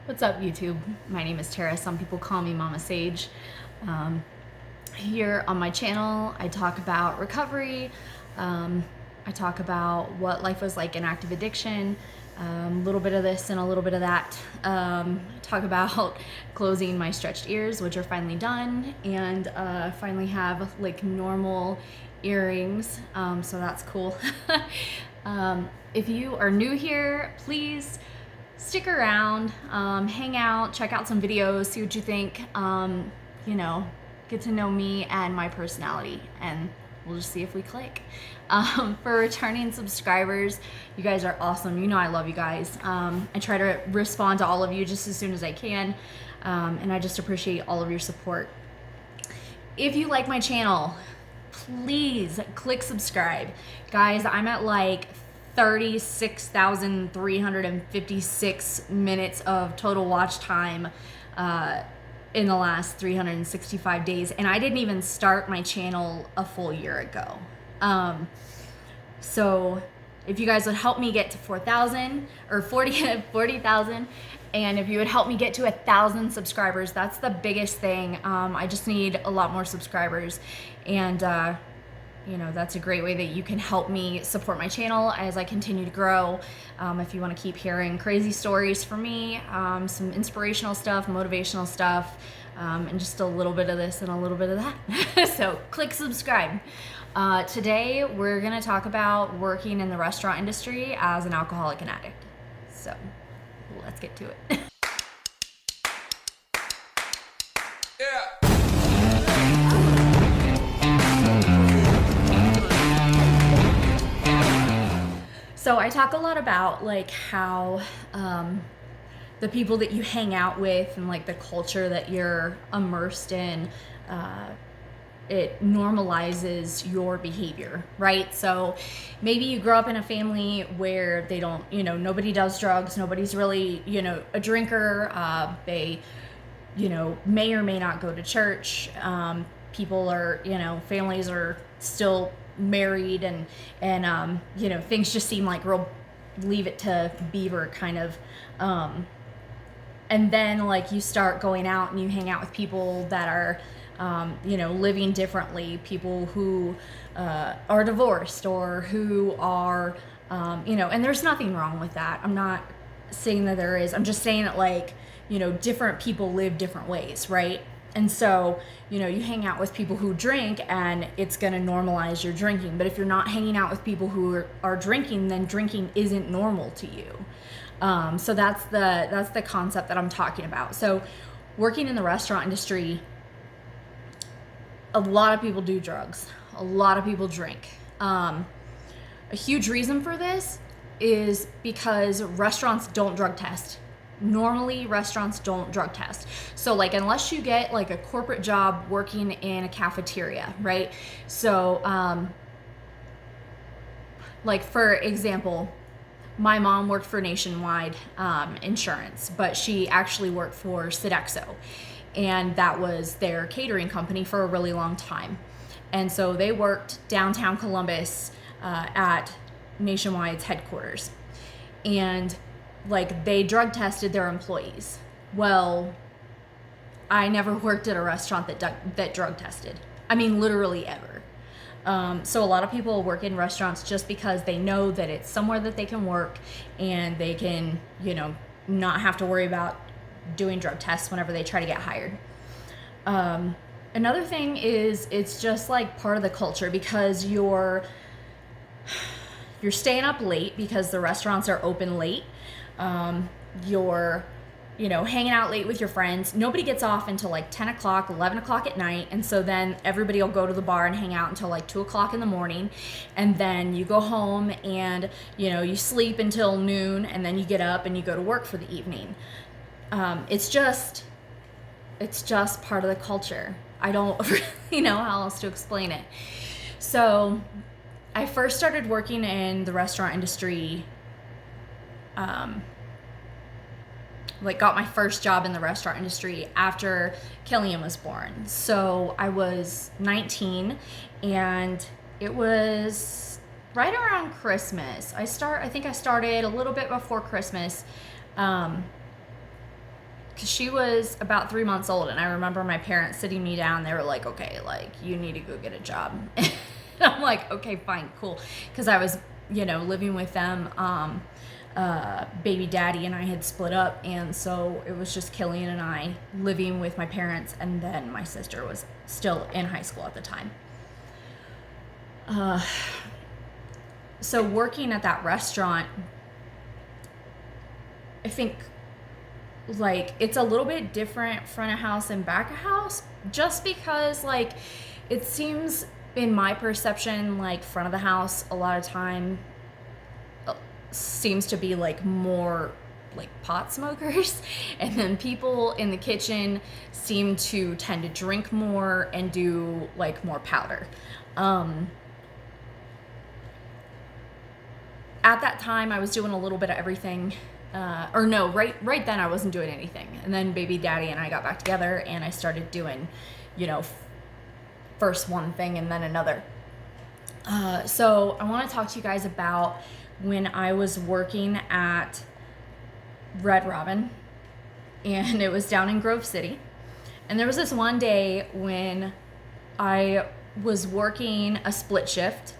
What's up, YouTube? My name is Tara. Some people call me Mama Sage. Here on my channel, I talk about recovery. I talk about what life was like in active addiction, a little bit of this and a little bit of that. Talk about closing my stretched ears, which are finally done, and finally have like normal earrings, so that's cool. If you are new here, please stick around, hang out, check out some videos, see what you think, get to know me and my personality, and we'll just see if we click. For returning subscribers, you guys are awesome. You know I love you guys. I try to respond to all of you just as soon as I can, and I just appreciate all of your support. If you like my channel, please click subscribe. Guys, I'm at like 36,356 minutes of total watch time in the last 365 days, and I didn't even start my channel a full year ago. So if you guys would help me get to 4,000 or 40,000, and if you would help me get to 1,000 subscribers, that's the biggest thing. I just need a lot more subscribers, and that's a great way that you can help me support my channel as I continue to grow. If you want to keep hearing crazy stories from me, some inspirational stuff, motivational stuff, and just a little bit of this and a little bit of that. So click subscribe. Today we're going to talk about working in the restaurant industry as an alcoholic and addict. So let's get to it. So I talk a lot about like how the people that you hang out with and like the culture that you're immersed in, it normalizes your behavior, right? So maybe you grow up in a family where they don't, nobody does drugs, nobody's really, a drinker. They, may or may not go to church. People are, families are still married, and things just seem like real leave it to beaver kind of, and then like you start going out and you hang out with people that are living differently, people who are divorced or who are and there's nothing wrong with that. I'm not saying that there is. I'm just saying that like different people live different ways, right? And so, you hang out with people who drink and it's going to normalize your drinking. But if you're not hanging out with people who are drinking, then drinking isn't normal to you. So that's the concept that I'm talking about. So working in the restaurant industry, a lot of people do drugs. A lot of people drink. A huge reason for this is because restaurants don't drug test. Normally restaurants don't drug test. So like unless you get like a corporate job working in a cafeteria, right? So like for example, my mom worked for Nationwide Insurance, but she actually worked for Sodexo, and that was their catering company for a really long time. And so they worked downtown Columbus at Nationwide's headquarters, and like they drug tested their employees. Well, I never worked at a restaurant that drug tested. I mean, literally ever. So a lot of people work in restaurants just because they know that it's somewhere that they can work and they can, not have to worry about doing drug tests whenever they try to get hired. Another thing is it's just like part of the culture, because you're staying up late because the restaurants are open late. You're hanging out late with your friends. Nobody gets off until like 10 o'clock, 11 o'clock at night. And so then everybody will go to the bar and hang out until like 2 o'clock in the morning. And then you go home and, you sleep until noon, and then you get up and you go to work for the evening. It's just part of the culture. I don't really know how else to explain it. So I first started working in the restaurant industry, got my first job in the restaurant industry after Killian was born. So I was 19, and it was right around Christmas. I think I started a little bit before Christmas. because she was about 3 months old, and I remember my parents sitting me down. They were like, okay, like, you need to go get a job. And I'm like, okay, fine, cool. Because I was, living with them. Baby daddy and I had split up, and so it was just Killian and I living with my parents, and then my sister was still in high school at the time. So working at that restaurant, I think, like, it's a little bit different front of house and back of house, just because, like, it seems in my perception, like, front of the house a lot of time seems to be like more like pot smokers, and then people in the kitchen seem to tend to drink more and do like more powder. At that time I was doing a little bit of everything. Right then I wasn't doing anything. And then baby daddy and I got back together, and I started doing, first one thing and then another. So I want to talk to you guys about when I was working at Red Robin, and it was down in Grove City. And there was this one day when I was working a split shift,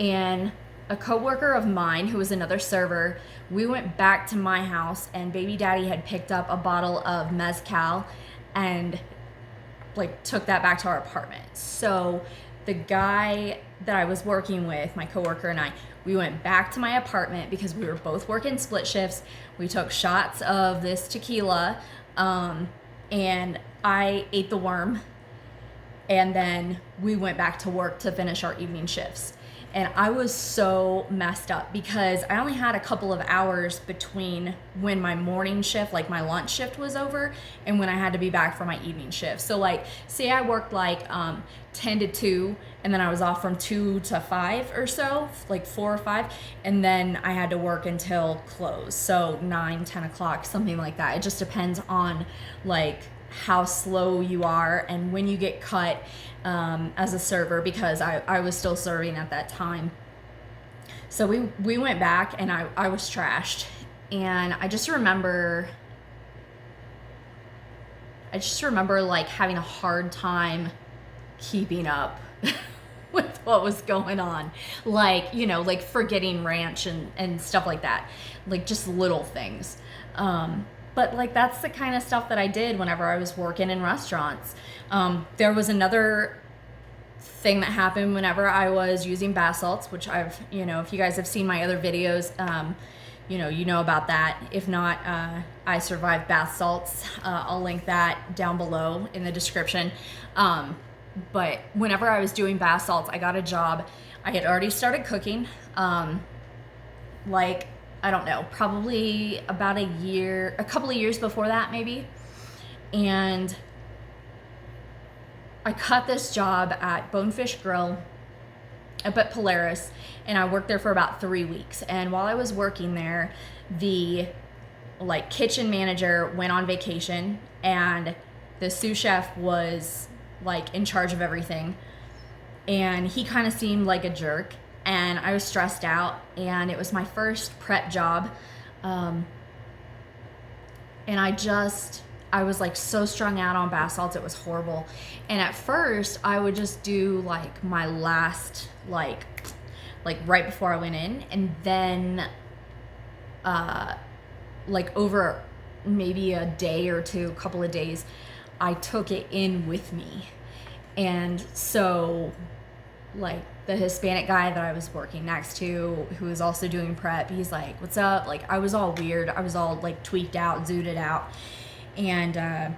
and a coworker of mine who was another server, we went back to my house, and baby daddy had picked up a bottle of mezcal and like took that back to our apartment. So the guy that I was working with, my coworker and I, we went back to my apartment because we were both working split shifts. We took shots of this tequila, and I ate the worm, and then we went back to work to finish our evening shifts. And I was so messed up because I only had a couple of hours between when my morning shift, like my lunch shift, was over and when I had to be back for my evening shift. So like, say I worked like 10 to 2, and then I was off from 2 to 5 or so, like 4 or 5, and then I had to work until close. So 9, 10 o'clock, something like that. It just depends on like how slow you are and when you get cut as a server, because I was still serving at that time. So we went back, and I was trashed, and I just remember like having a hard time keeping up with what was going on, like like forgetting ranch and stuff like that, like just little things. But like that's the kind of stuff that I did whenever I was working in restaurants. There was another thing that happened whenever I was using bath salts, which I've, if you guys have seen my other videos, you know about that. If not, I survived bath salts. I'll link that down below in the description. But whenever I was doing bath salts, I got a job. I had already started cooking. Like, I don't know, probably about a couple of years before that maybe. And I got this job at Bonefish Grill up at Polaris, and I worked there for about 3 weeks. And while I was working there, the like kitchen manager went on vacation, and the sous chef was like in charge of everything. And he kind of seemed like a jerk, and I was stressed out, and it was my first prep job. And I was like so strung out on bath salts, it was horrible. And at first I would just do like my last, like right before I went in, and then like over maybe a day or two, a couple of days, I took it in with me. And so like the Hispanic guy that I was working next to, who was also doing prep, he's like, "What's up?" Like, I was all weird. I was all like tweaked out, zooted out. And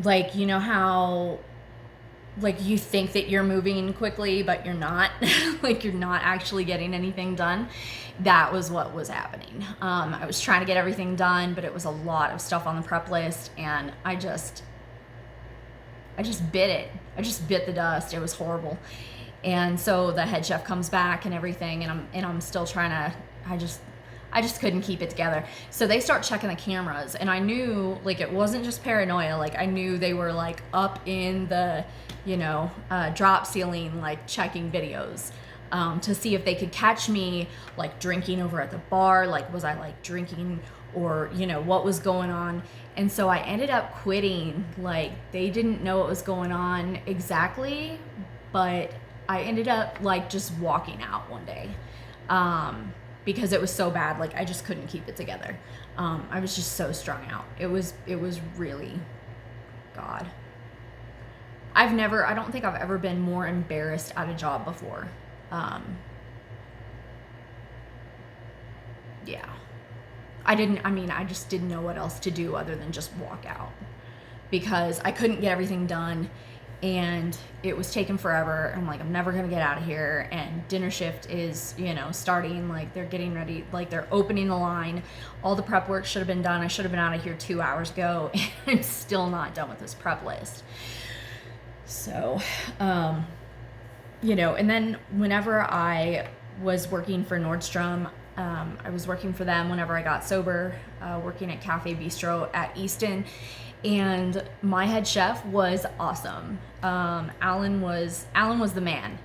like, you know how like you think that you're moving quickly, but you're not, like you're not actually getting anything done. That was what was happening. I was trying to get everything done, but it was a lot of stuff on the prep list, and I just bit it. I just bit the dust. It was horrible. And so the head chef comes back and everything, and I'm still trying to, I just couldn't keep it together. So they start checking the cameras, and I knew like it wasn't just paranoia. Like I knew they were like up in the, drop ceiling, like checking videos to see if they could catch me like drinking over at the bar. Like, was I like drinking or, you know, what was going on. And so I ended up quitting. Like, they didn't know what was going on exactly, but I ended up like just walking out one day, because it was so bad. Like, I just couldn't keep it together. I was just so strung out. It was really, God. I don't think I've ever been more embarrassed at a job before. Yeah. I just didn't know what else to do other than just walk out, because I couldn't get everything done and it was taking forever. I'm like, I'm never gonna get out of here. And dinner shift is, you know, starting. Like, they're getting ready, like they're opening the line. All the prep work should have been done. I should have been out of here 2 hours ago, and I'm still not done with this prep list. So, you know, and then whenever I was working for Nordstrom, I was working for them whenever I got sober, working at Cafe Bistro at Easton, and my head chef was awesome. Alan was the man.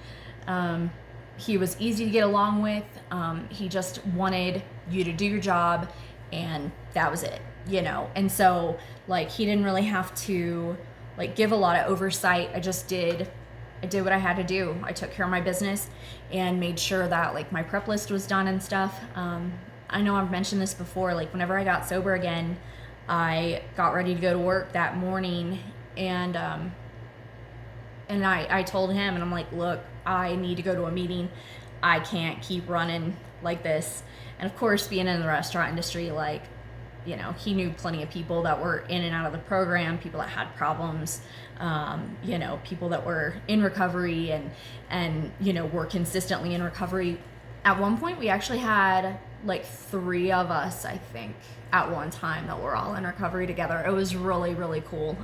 He was easy to get along with. He just wanted you to do your job, and that was it, you know. And so, like, he didn't really have to like give a lot of oversight. I did what I had to do. I took care of my business and made sure that like my prep list was done and stuff. I know I've mentioned this before, like whenever I got sober again, I got ready to go to work that morning, and I told him, and I'm like, look, I need to go to a meeting. I can't keep running like this. And of course, being in the restaurant industry, like, you know, he knew plenty of people that were in and out of the program, people that had problems, you know, people that were in recovery and, you know, were consistently in recovery. At one point, we actually had like 3 of us, I think, at one time that were all in recovery together. It was really, really cool.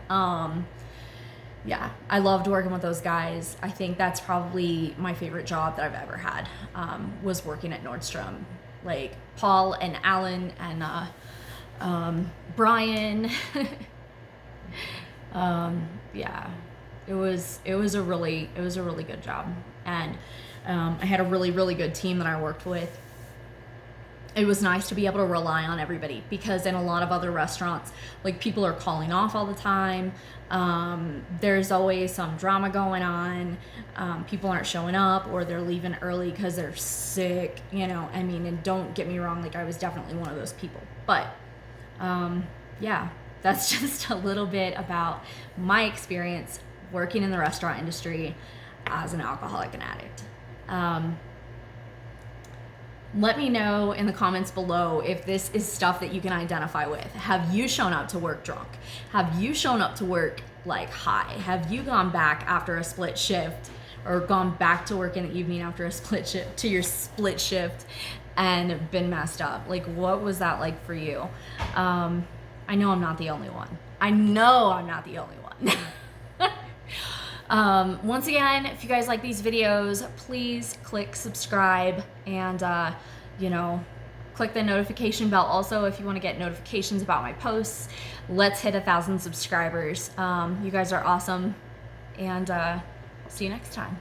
Yeah, I loved working with those guys. I think that's probably my favorite job that I've ever had, was working at Nordstrom. Like Paul and Alan and Brian. Yeah, it was a really good job, and I had a really, really good team that I worked with. It was nice to be able to rely on everybody, because in a lot of other restaurants, like, people are calling off all the time. There's always some drama going on. People aren't showing up, or they're leaving early because they're sick, you know. I mean, and don't get me wrong, like, I was definitely one of those people. But yeah, that's just a little bit about my experience working in the restaurant industry as an alcoholic and addict. Let me know in the comments below if this is stuff that you can identify with. Have you shown up to work drunk? Have you shown up to work like high? Have you gone back after a split shift, or gone back to work in the evening after a split shift, to your split shift, and been messed up? Like, what was that like for you? I know I'm not the only one. Once again, if you guys like these videos, please click subscribe, and you know, click the notification bell also if you want to get notifications about my posts. Let's hit 1,000 subscribers. You guys are awesome, and see you next time.